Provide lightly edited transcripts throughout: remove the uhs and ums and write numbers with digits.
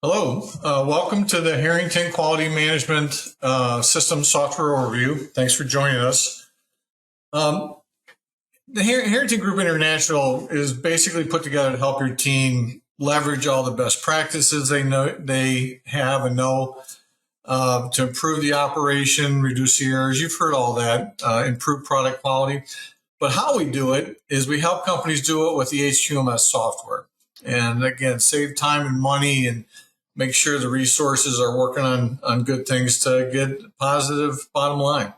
Hello, welcome to the Harrington Quality Management System software overview. Thanks for joining us. The Harrington Group International is basically put together to help your team leverage all the best practices they have and know to improve the operation, reduce the errors. You've heard all that, improve product quality. But how we do it is we help companies do it with the HQMS software. And again, save time and money and make sure the resources are working on good things to get positive bottom line.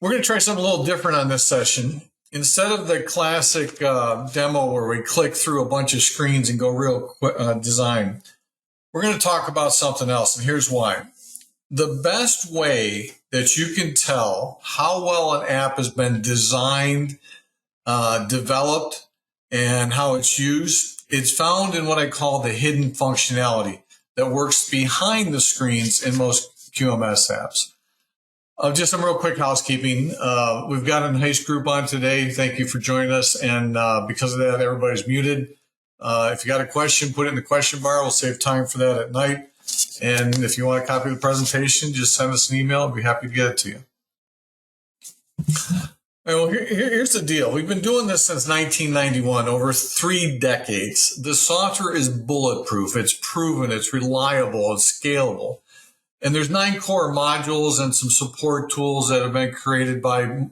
We're going to try something a little different on this session. Instead of the classic demo where we click through a bunch of screens and go real quick design, we're going to talk about something else, and here's why. The best way that you can tell how well an app has been designed, developed, and how it's used, it's found in what I call the hidden functionality that works behind the screens in most QMS apps. Just some real quick housekeeping. We've got an HQMS group on today. Thank you for joining us. And because of that, everybody's muted. If you got a question, put it in the question bar. We'll save time for that at night. And if you want a copy of the presentation, just send us an email. I'll be happy to get it to you. Well, here's the deal. We've been doing this since 1991, over 3 decades. The software is bulletproof. It's proven, it's reliable, it's scalable. And there's 9 core modules and some support tools that have been created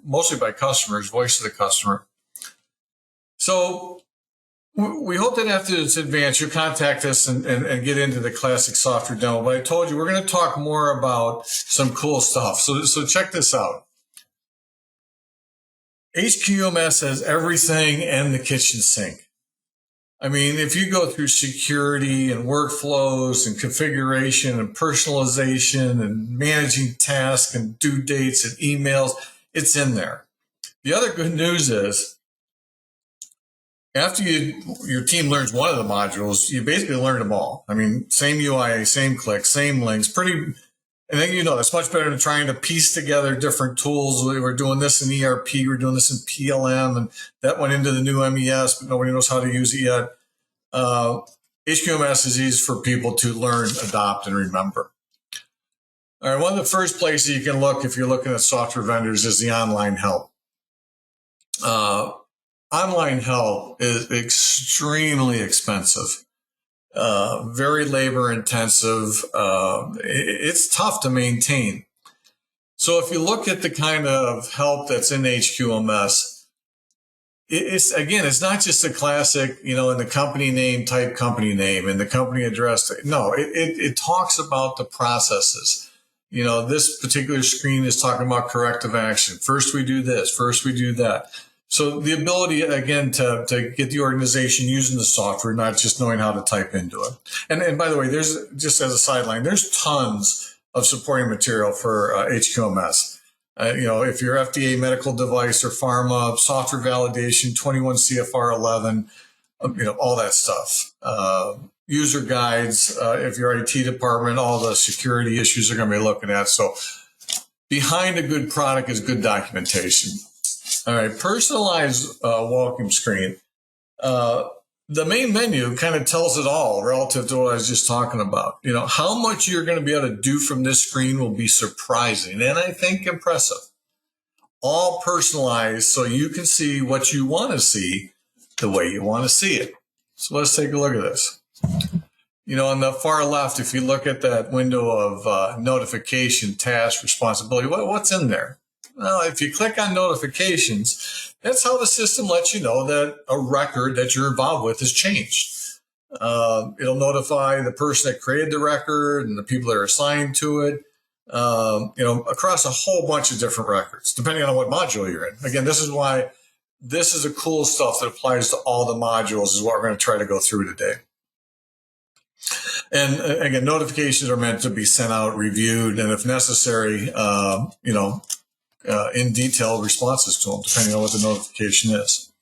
mostly by customers, voice of the customer. So we hope that after it's advanced, you'll contact us and get into the classic software demo. But I told you, we're going to talk more about some cool stuff. So check this out. HQMS has everything and the kitchen sink. I mean, if you go through security and workflows and configuration and personalization and managing tasks and due dates and emails, it's in there. The other good news is after your team learns one of the modules, you basically learn them all. I mean, same UI, same clicks, same links, and then, that's much better than trying to piece together different tools. We're doing this in ERP, we're doing this in PLM, and that went into the new MES, but nobody knows how to use it yet. HQMS is easy for people to learn, adopt, and remember. All right, one of the first places you can look if you're looking at software vendors is the online help. Online help is extremely expensive. Very labor intensive. It's tough to maintain. So if you look at the kind of help that's in HQMS, it's not just a classic, in the company name, type company name and the company address. No, it talks about the processes. This particular screen is talking about corrective action. First we do this, first we do that. So the ability, again, to get the organization using the software, not just knowing how to type into it. And by the way, there's, just as a sideline, there's tons of supporting material for HQMS. If you're FDA medical device or pharma, software validation, 21 CFR 11, all that stuff. User guides, if you're IT department, all the security issues are going to be looking at. So behind a good product is good documentation. All right, Personalize welcome screen. The main menu kind of tells it all relative to what I was just talking about. How much you're going to be able to do from this screen will be surprising and I think impressive. All personalized so you can see what you want to see the way you want to see it. So let's take a look at this. On the far left, if you look at that window of notification, task, responsibility, what's in there? Well, if you click on notifications, that's how the system lets you know that a record that you're involved with has changed. It'll notify the person that created the record and the people that are assigned to it, across a whole bunch of different records, depending on what module you're in. Again, this is why this is the cool stuff that applies to all the modules is what we're going to try to go through today. And again, notifications are meant to be sent out, reviewed, and if necessary, in detail responses to them, depending on what the notification is.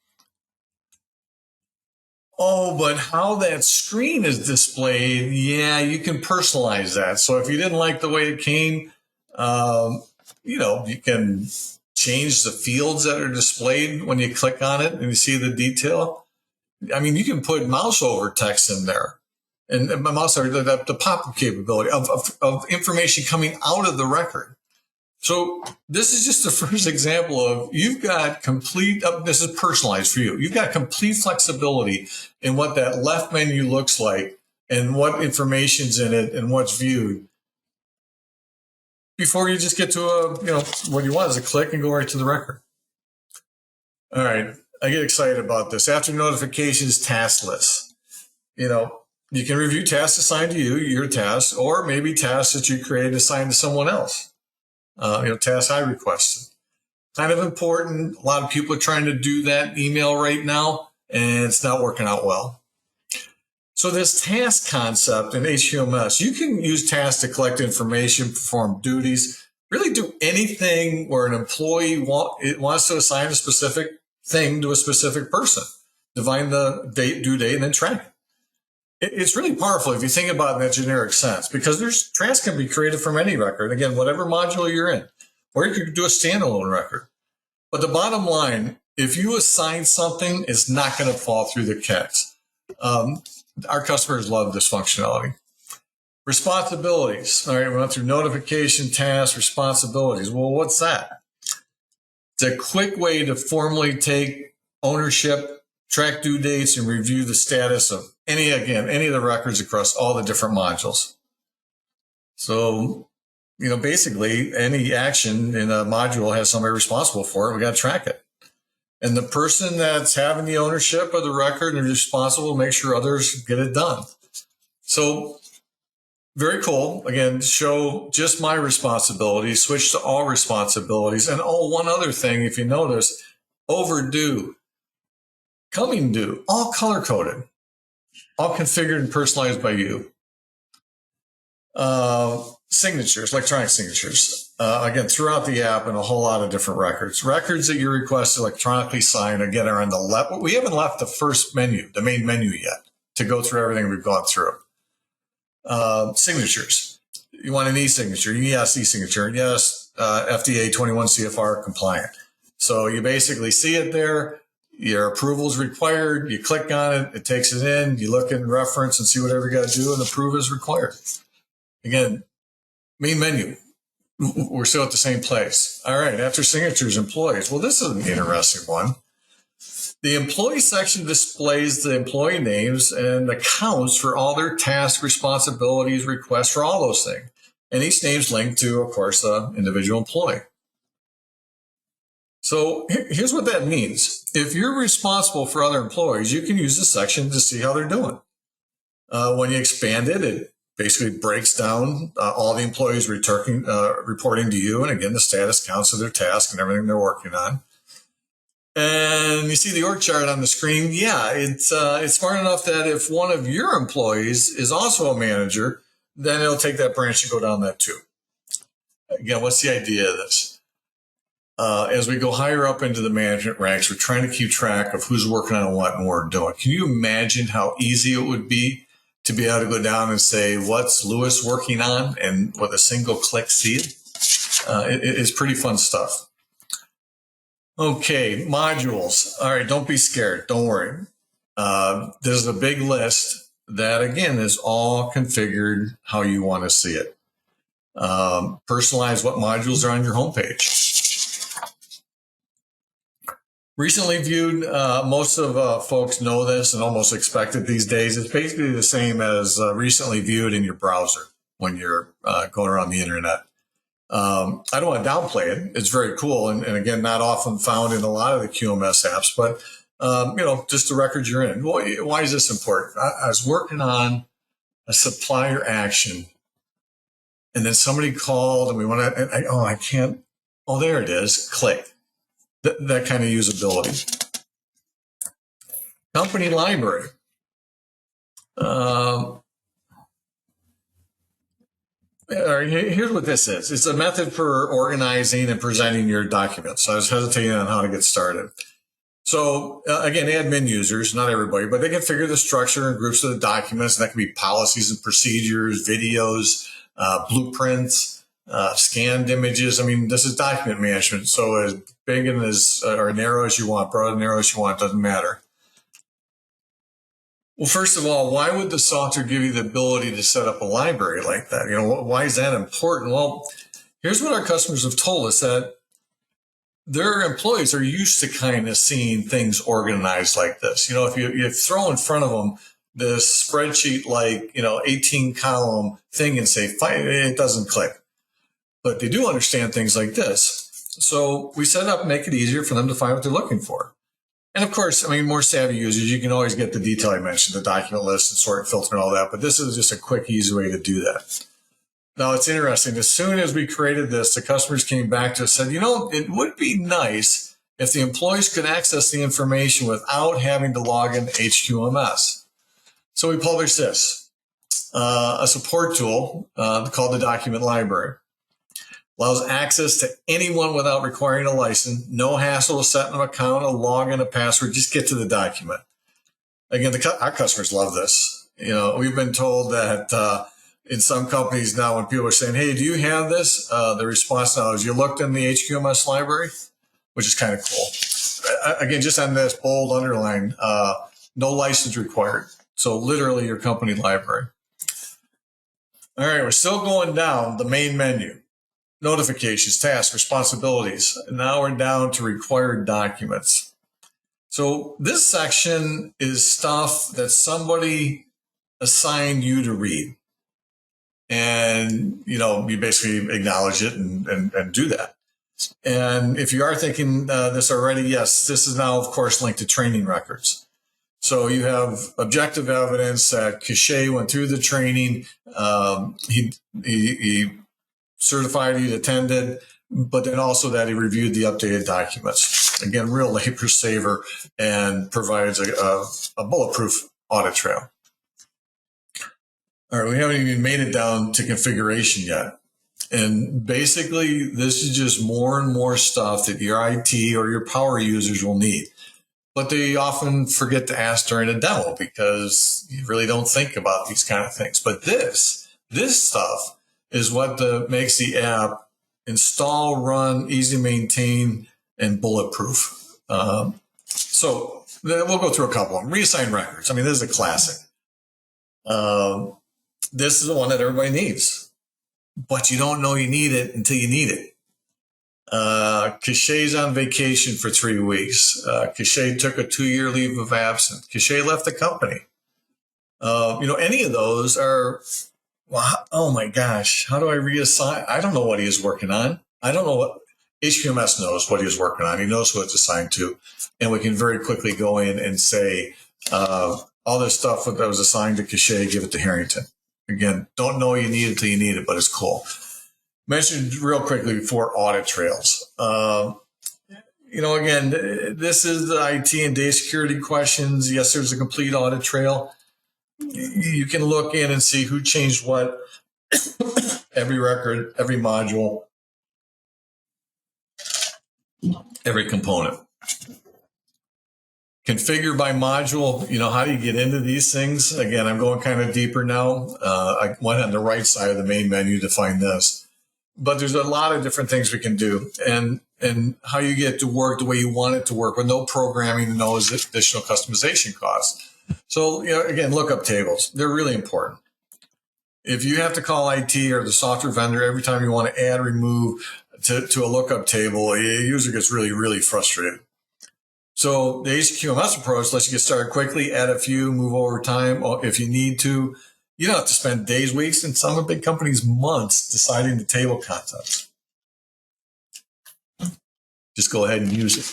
Oh, but how that screen is displayed, you can personalize that. So if you didn't like the way it came, you can change the fields that are displayed when you click on it and you see the detail. I mean, you can put mouse over text in there. And I'm also the pop-up capability of information coming out of the record. So this is just the first example of you've got complete, this is personalized for you. You've got complete flexibility in what that left menu looks like and what information's in it and what's viewed before you just get to what you want is a click and go right to the record. All right. I get excited about this. After notifications, task lists. You can review tasks assigned to you, your tasks, or maybe tasks that you created assigned to someone else. Tasks I requested. Kind of important. A lot of people are trying to do that email right now, and it's not working out well. So this task concept in HQMS, you can use tasks to collect information, perform duties, really do anything where an employee wants to assign a specific thing to a specific person. Define the date, due date, and then track it. It's really powerful if you think about it in that generic sense, because tasks can be created from any record. Again, whatever module you're in, or you could do a standalone record. But the bottom line, if you assign something, it's not going to fall through the cracks. Our customers love this functionality. Responsibilities. All right, we went through notification, tasks, responsibilities. Well, what's that? It's a quick way to formally take ownership, track due dates, and review the status of any of the records across all the different modules. So, basically any action in a module has somebody responsible for it. We got to track it. And the person that's having the ownership of the record and responsible to make sure others get it done. So very cool. Again, show just my responsibilities, switch to all responsibilities. And one other thing, if you notice, overdue, coming due, all color-coded, all configured and personalized by you. Signatures, electronic signatures. Again, throughout the app and a whole lot of different records. Records that you request electronically signed, again, are on the left. We haven't left the first menu, the main menu yet, to go through everything we've gone through. Signatures. You want an e-signature. Yes, e-signature. Yes, FDA 21 CFR compliant. So you basically see it there. Your approval is required. You click on it. It takes it in. You look in reference and see whatever you got to do, and approve is required. Again, main menu. We're still at the same place. All right. After signatures, employees. Well, this is an interesting one. The employee section displays the employee names and accounts for all their tasks, responsibilities, requests for all those things. And each name's linked to, of course, the individual employee. So here's what that means. If you're responsible for other employees, you can use this section to see how they're doing. When you expand it, it basically breaks down all the employees reporting to you. And again, the status counts of their task and everything they're working on. And you see the org chart on the screen. Yeah, it's smart enough that if one of your employees is also a manager, then it'll take that branch and go down that too. Again, what's the idea of this? As we go higher up into the management ranks, we're trying to keep track of who's working on what and what we're doing. Can you imagine how easy it would be to be able to go down and say, what's Lewis working on? And with a single click, see it? It's pretty fun stuff. Okay, modules. All right, don't be scared. Don't worry. There's a big list that, again, is all configured how you want to see it. Personalize what modules are on your homepage. Recently viewed, most of folks know this and almost expect it these days. It's basically the same as recently viewed in your browser when you're going around the internet. I don't want to downplay it. It's very cool. And again, not often found in a lot of the QMS apps, but, just the records you're in. Why is this important? I was working on a supplier action, and then somebody called and we want to, I can't. Oh, there it is. Click. That kind of usability. Company library. Here's what this is. It's a method for organizing and presenting your documents. So I was hesitating on how to get started. So again, admin users, not everybody, but they can figure the structure and groups of the documents. And that can be policies and procedures, videos, blueprints, scanned images. I mean, this is document management. So as big and as or narrow as you want, broad and narrow as you want, doesn't matter. Well, first of all, why would the software give you the ability to set up a library like that? Why is that important? Well, here's what our customers have told us, that their employees are used to kind of seeing things organized like this. If you throw in front of them this spreadsheet, like, 18 column thing and say, it doesn't click. But they do understand things like this. So we set it up, make it easier for them to find what they're looking for. And of course, more savvy users, you can always get the detail I mentioned, the document list and sort and filter and all that. But this is just a quick, easy way to do that. Now, it's interesting. As soon as we created this, the customers came back to us and said, it would be nice if the employees could access the information without having to log into HQMS. So we published this, a support tool called the Document Library. Allows access to anyone without requiring a license. No hassle to set an account, a login, a password. Just get to the document. Again, our customers love this. We've been told that in some companies now, when people are saying, "Hey, do you have this?" The response now is, "You looked in the HQMS library," which is kind of cool. Again, just on this bold underline, no license required. So literally your company library. All right, we're still going down the main menu. Notifications, tasks, responsibilities. And now we're down to required documents. So this section is stuff that somebody assigned you to read. And, you basically acknowledge it and do that. And if you are thinking this already, yes, this is now, of course, linked to training records. So you have objective evidence that Cachet went through the training. He certified he attended, but then also that he reviewed the updated documents. Again, real labor saver and provides a bulletproof audit trail. All right, we haven't even made it down to configuration yet. And basically, this is just more and more stuff that your IT or your power users will need. But they often forget to ask during a demo because you really don't think about these kind of things. But this stuff is what makes the app install, run, easy to maintain, and bulletproof. So we'll go through a couple of them. Reassign Records. This is a classic. This is the one that everybody needs, but you don't know you need it until you need it. Cachet's on vacation for 3 weeks. Cachet took a 2-year leave of absence. Cachet left the company. Any of those are, well, oh my gosh, how do I reassign? I don't know what he is working on. I don't know what HQMS knows what he is working on. He knows who it's assigned to. And we can very quickly go in and say, all this stuff that was assigned to Cachet, give it to Harrington. Again, don't know you need it till you need it, but it's cool. Mentioned real quickly before audit trails. Again, this is the IT and data security questions. Yes, there's a complete audit trail. You can look in and see who changed what, every record, every module, every component. Configure by module, how do you get into these things? Again, I'm going kind of deeper now. I went on the right side of the main menu to find this. But there's a lot of different things we can do. And how you get to work the way you want it to work with no programming and no additional customization costs. So, again, lookup tables, they're really important. If you have to call IT or the software vendor every time you want to add or remove to a lookup table, a user gets really, really frustrated. So the HQMS approach lets you get started quickly, add a few, move over time if you need to. You don't have to spend days, weeks, and some big companies months deciding the table contents. Just go ahead and use it.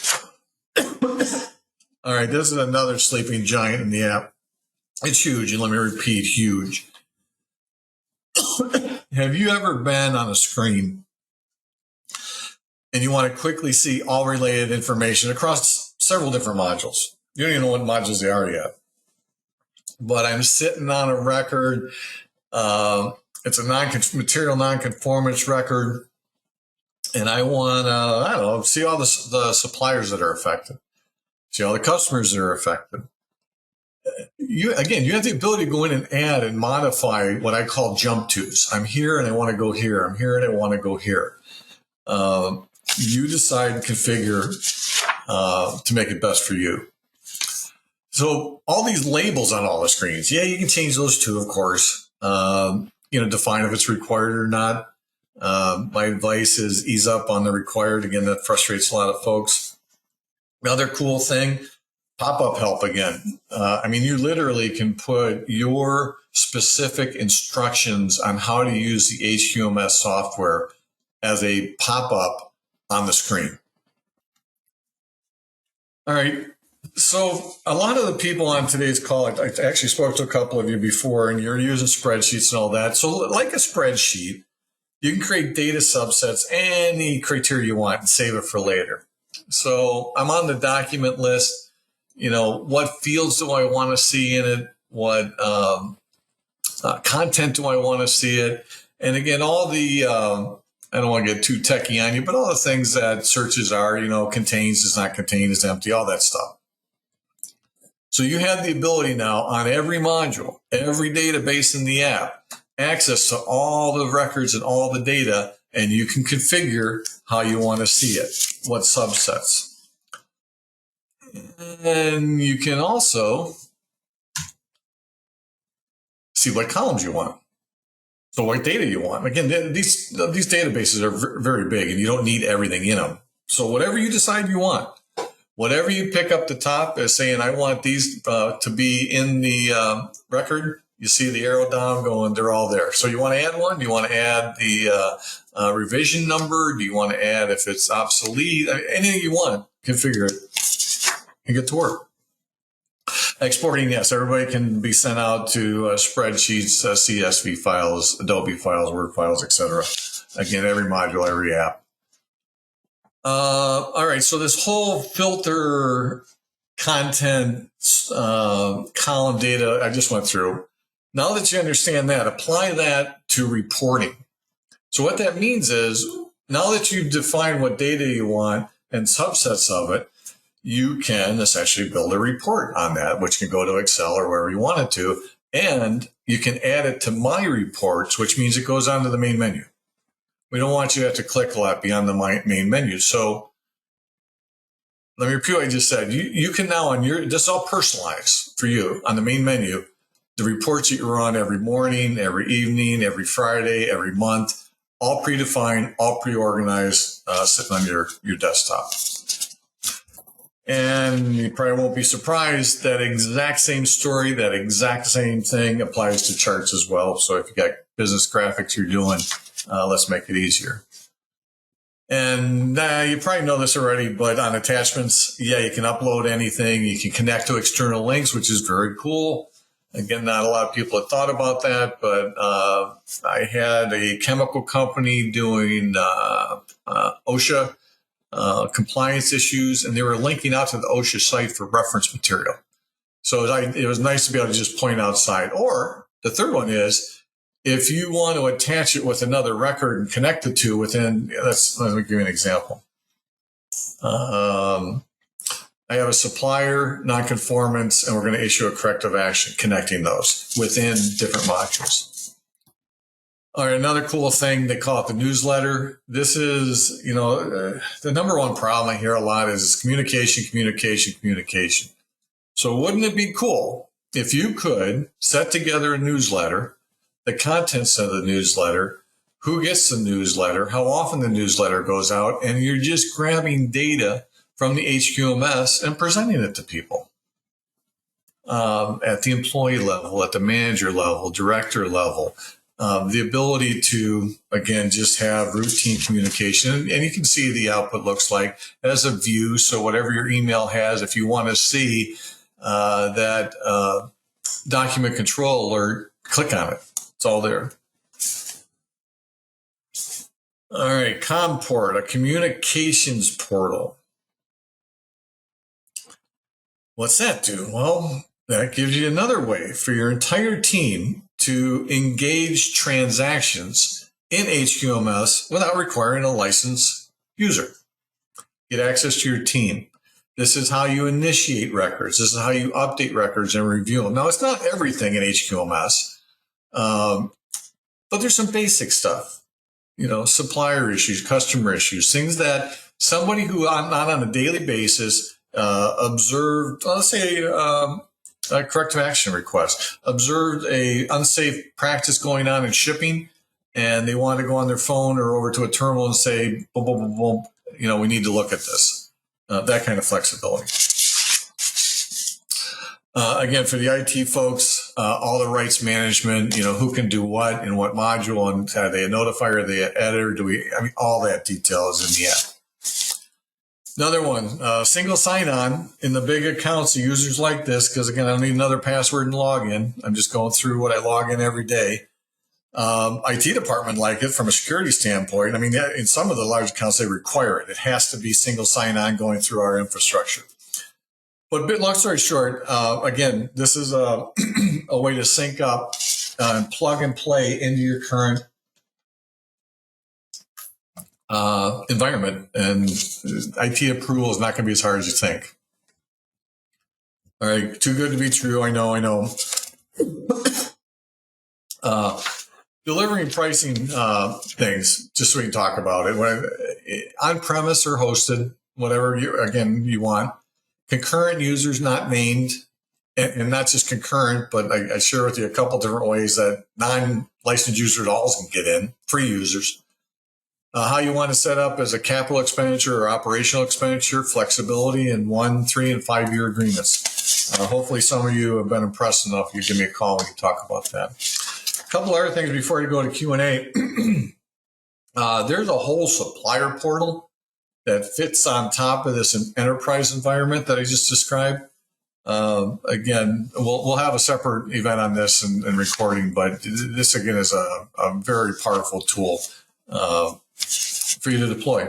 All right, this is another sleeping giant in the app. It's huge, and let me repeat, huge. Have you ever been on a screen and you want to quickly see all related information across several different modules? You don't even know what modules they are yet. But I'm sitting on a record. It's a material nonconformance record. And I want to, see all the suppliers that are affected. See all the customers that are affected. You have the ability to go in and add and modify what I call jump tos. I'm here and I want to go here. I'm here and I want to go here. You decide and configure to make it best for you. So all these labels on all the screens, yeah, you can change those too, of course. Define if it's required or not. My advice is ease up on the required. Again, that frustrates a lot of folks. Another cool thing, pop-up help again. You literally can put your specific instructions on how to use the HQMS software as a pop-up on the screen. All right. So a lot of the people on today's call, I actually spoke to a couple of you before, and you're using spreadsheets and all that. So like a spreadsheet, you can create data subsets, any criteria you want, and save it for later. So I'm on the document list. What fields do I want to see in it? What content do I want to see it? And again, all the, I don't want to get too techie on you, but all the things that searches are, contains, does not contain, is empty, all that stuff. So you have the ability now on every module, every database in the app, access to all the records and all the data, and you can configure how you want to see it, what subsets. And you can also see what columns you want. So what data you want. Again, these databases are very big, and you don't need everything in them. So whatever you decide you want, whatever you pick up the top as saying, I want these to be in the record, you see the arrow down going, they're all there. So you want to add one? Do you want to add the revision number? Do you want to add if it's obsolete? Anything you want, configure it and get to work. Exporting, yes, everybody can be sent out to spreadsheets, CSV files, Adobe files, Word files, etc. Again, every module, every app. All right, so this whole filter content column data I just went through. Now that you understand that, apply that to reporting. So what that means is, now that you've defined what data you want and subsets of it, you can essentially build a report on that, which can go to Excel or wherever you want it to, and you can add it to My Reports, which means it goes onto the main menu. We don't want you to have to click a lot beyond the main menu. So let me repeat what I just said. You can now, this is all personalized for you on the main menu, the reports that you run every morning, every evening, every Friday, every month, all predefined, all pre-organized, sitting on your desktop. And you probably won't be surprised that exact same story, that exact same thing applies to charts as well. So if you got business graphics you're doing, let's make it easier. And you probably know this already, but on attachments, yeah, you can upload anything. You can connect to external links, which is very cool. Again, not a lot of people have thought about that, but I had a chemical company doing OSHA compliance issues, and they were linking out to the OSHA site for reference material. So it was nice to be able to just point outside. Or the third one is, if you want to attach it with another record and connect the two within, let me give you an example. I have a supplier nonconformance, and we're going to issue a corrective action connecting those within different modules. All right, another cool thing, they call it the newsletter. This is, the number one problem I hear a lot is communication, communication, communication. So wouldn't it be cool if you could set together a newsletter, the contents of the newsletter, who gets the newsletter, how often the newsletter goes out, and you're just grabbing data from the HQMS and presenting it to people at the employee level, at the manager level, director level. The ability to, again, just have routine communication. And you can see the output looks like as a view. So whatever your email has, if you want to see that document control alert, click on it. It's all there. All right, COMPORT, a communications portal. What's that do? Well, that gives you another way for your entire team to engage transactions in HQMS without requiring a licensed user. Get access to your team. This is how you initiate records. This is how you update records and review them. Now, it's not everything in HQMS, but there's some basic stuff. Supplier issues, customer issues, things that somebody who not on a daily basis observed, let's say corrective action request. Observed a unsafe practice going on in shipping, and they want to go on their phone or over to a terminal and say, boom, boom, boom, boom, we need to look at this. That kind of flexibility. Again, for the IT folks, all the rights management, who can do what in what module, and are they a notifier, are they an editor? All that detail is in the app. Another one, single sign-on in the big accounts. The users like this because, again, I don't need another password and login. I'm just going through what I log in every day. IT department like it from a security standpoint. In some of the large accounts, they require it. It has to be single sign-on going through our infrastructure. But long story short, again, this is a way to sync up and plug and play into your current environment, and IT approval is not going to be as hard as you think. All right, too good to be true. I know. Delivering pricing things, just so we can talk about it. On-premise or hosted, whatever you want. Concurrent users not named, and not just concurrent, but I share with you a couple different ways that non-licensed users also can get in, free users. How you want to set up as a capital expenditure or operational expenditure, flexibility in 1, 3, and 5 year agreements. Hopefully some of you have been impressed enough. You give me a call when you talk about that. A couple other things before you go to Q&A. There's a whole supplier portal that fits on top of this enterprise environment that I just described. Again, we'll have a separate event on this and recording, but this again is a very powerful tool for you to deploy.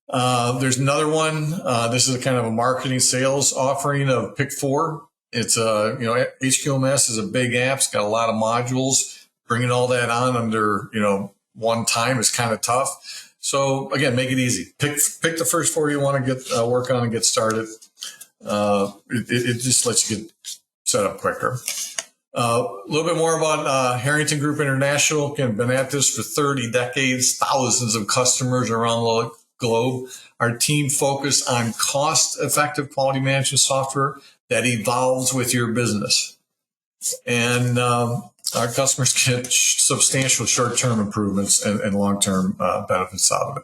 There's another one. This is a kind of a marketing sales offering of Pick 4. It's HQMS is a big app. It's got a lot of modules. Bringing all that on under one time is kind of tough. So again, make it easy. Pick the first 4 you want to get work on and get started. It just lets you get set up quicker. A little bit more about Harrington Group International. Again, been at this for 30 decades, thousands of customers around the globe. Our team focused on cost-effective quality management software that evolves with your business. And our customers get substantial short-term improvements and long-term benefits out of it.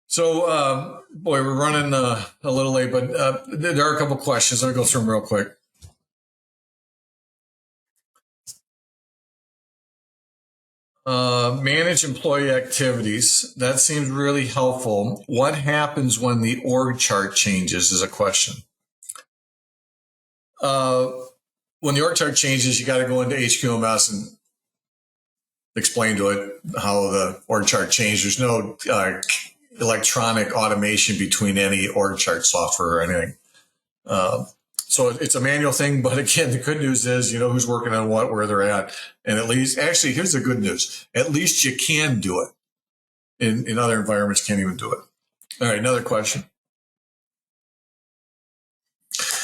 So, we're running a little late, but there are a couple questions. I'll go through them real quick. Manage employee activities. That seems really helpful. What happens when the org chart changes is a question. When the org chart changes, you got to go into HQMS and explain to it how the org chart changed. There's no electronic automation between any org chart software or anything. So it's a manual thing, but again, the good news is, who's working on what, where they're at. And at least, actually, here's the good news. At least you can do it. In other environments, can't even do it. All right, another question.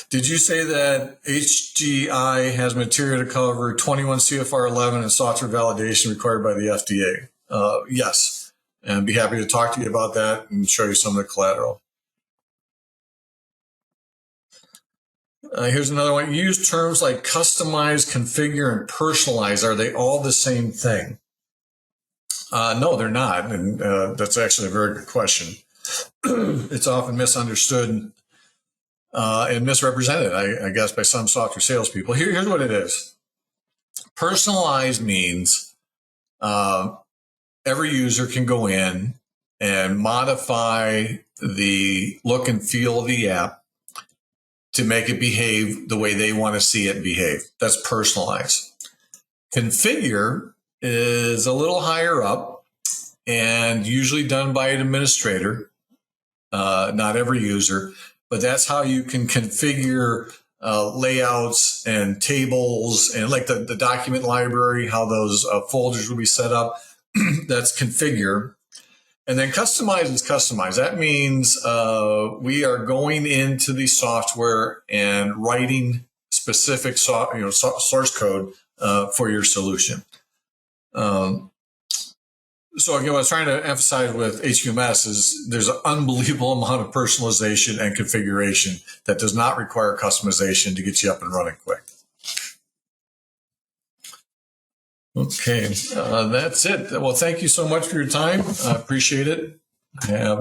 Did you say that HGI has material to cover 21 CFR 11 and software validation required by the FDA? Yes. And be happy to talk to you about that and show you some of the collateral. Here's another one. Use terms like customize, configure, and personalize. Are they all the same thing? No, they're not. And that's actually a very good question. It's often misunderstood and misrepresented, I guess, by some software salespeople. Here's what it is. Personalized means every user can go in and modify the look and feel of the app to make it behave the way they want to see it behave. That's personalized. Configure is a little higher up and usually done by an administrator, not every user, but that's how you can configure layouts and tables and like the document library, how those folders will be set up. That's configure. And then customize is customize. That means we are going into the software and writing specific source code for your solution. So again, what I was trying to emphasize with HQMS is there's an unbelievable amount of personalization and configuration that does not require customization to get you up and running quick. Okay, that's it. Well, thank you so much for your time. I appreciate it. Have